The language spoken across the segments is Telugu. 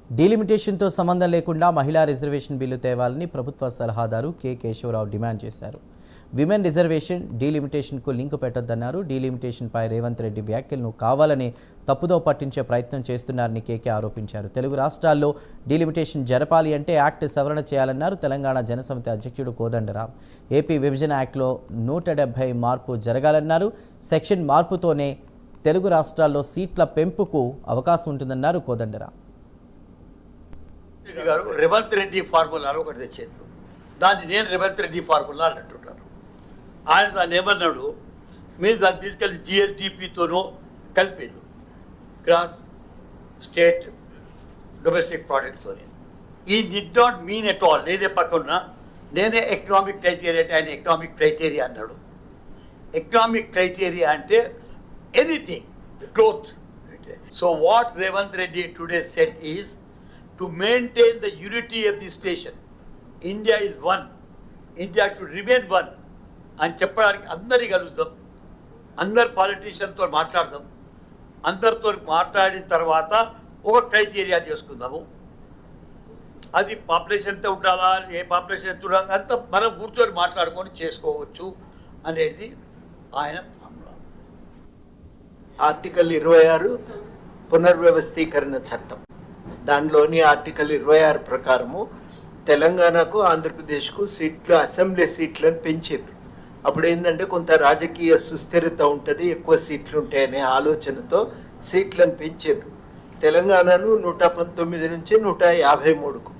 డీలిమిటేషన్తో సంబంధం లేకుండా మహిళా రిజర్వేషన్ బిల్లు తేవాలని ప్రభుత్వ సలహాదారు కె కేశవరావు డిమాండ్ చేశారు. విమెన్ రిజర్వేషన్ డీలిమిటేషన్కు లింకు పెట్టొద్దన్నారు. డీలిమిటేషన్పై రేవంత్ రెడ్డి వ్యాఖ్యలను కావాలని తప్పుదో పట్టించే ప్రయత్నం చేస్తున్నారని కేకే ఆరోపించారు. తెలుగు రాష్ట్రాల్లో డీలిమిటేషన్ జరపాలి అంటే యాక్ట్ సవరణ చేయాలన్నారు. తెలంగాణ జనసమితి అధ్యక్షుడు కోదండరాం ఏపీ విభజన యాక్ట్లో 170 మార్పు జరగాలన్నారు. సెక్షన్ మార్పుతోనే తెలుగు రాష్ట్రాల్లో సీట్ల పెంపుకు అవకాశం ఉంటుందన్నారు కోదండరాం. గారు రేవంత్ రెడ్డి ఫార్ములాలో ఒకటి తెచ్చారు. దాన్ని నేను రేవంత్ రెడ్డి ఫార్ములా అని అంటున్నాను. ఆయన దాన్ని ఏమన్నాడు, మీరు దాన్ని తీసుకెళ్ళి జిఎస్డిపితోనూ కలిపారు, గ్రాస్ స్టేట్ డొమెస్టిక్ ప్రోడక్ట్తో. ఈ did not mean at all. నేనే పక్కన నేనే ఎకనామిక్ క్రైటీరియా అంటే ఆయన ఎకనామిక్ క్రైటీరియా అన్నాడు. ఎకనామిక్ క్రైటీరియా అంటే anything growth. So what Revanth Reddy today set is to maintain the unity of this nation. India is one. India should remain one. అని చెప్పడానికి అందరినీ కలుద్దాం, అందరు పాలిటీషియన్తో మాట్లాడదాం, అందరితో మాట్లాడిన తర్వాత ఒక క్రైటీరియా చేసుకుందాము. అది పాపులేషన్తో ఉండాలా, ఏ పాపులేషన్ ఎంత ఉండాలి, అంతా మనం కూర్చొని మాట్లాడుకొని చేసుకోవచ్చు అనేది ఆయన ఆర్టికల్ 26 పునర్వ్యవస్థీకరణ చట్టం. దానిలోని ఆర్టికల్ 26 ప్రకారము తెలంగాణకు ఆంధ్రప్రదేశ్కు సీట్లు, అసెంబ్లీ సీట్లను పెంచారు. అప్పుడు ఏంటంటే కొంత రాజకీయ సుస్థిరత ఉంటుంది, ఎక్కువ సీట్లు ఉంటాయనే ఆలోచనతో సీట్లను పెంచారు. తెలంగాణను 119 నుంచి 153కు,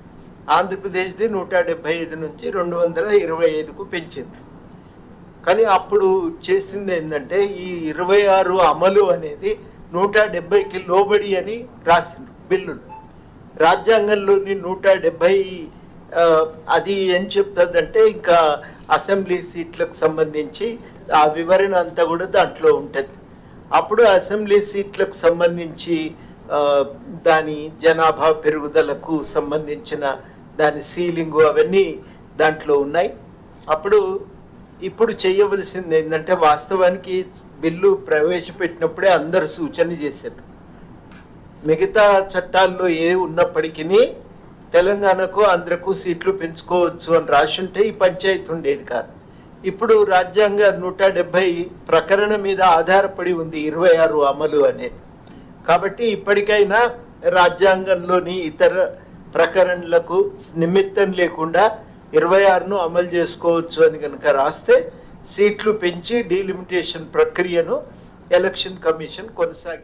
ఆంధ్రప్రదేశ్ది 175 నుంచి 225కు పెంచారు. కానీ అప్పుడు చేసింది ఏంటంటే ఈ 26 అమలు అనేది 170కి లోబడి అని రాసిండ్రు బిల్లులు. రాజ్యాంగంలోని 170 అది ఏం చెప్తుందంటే ఇంకా అసెంబ్లీ సీట్లకు సంబంధించి ఆ వివరణ అంతా కూడా దాంట్లో ఉంటుంది. అప్పుడు అసెంబ్లీ సీట్లకు సంబంధించి దాని జనాభా పెరుగుదలకు సంబంధించిన దాని సీలింగు అవన్నీ దాంట్లో ఉన్నాయి. ఇప్పుడు చేయవలసింది ఏంటంటే వాస్తవానికి బిల్లు ప్రవేశపెట్టినప్పుడే అందరు సూచన చేశారు. మిగతా చట్టాల్లో ఏ ఉన్నప్పటికీ తెలంగాణకు ఆంధ్రకు సీట్లు పెంచుకోవచ్చు అని రాసుంటే ఈ పంచాయతీ ఉండేది కాదు. ఇప్పుడు రాజ్యాంగ 170 ప్రకరణ మీద ఆధారపడి ఉంది 26 అమలు అనేది. కాబట్టి ఇప్పటికైనా రాజ్యాంగంలోని ఇతర ప్రకరణలకు నిమిత్తం లేకుండా 26ను అమలు చేసుకోవచ్చు అని కనుక రాస్తే సీట్లు పెంచి డీలిమిటేషన్ ప్రక్రియను ఎలక్షన్ కమిషన్ కొనసాగి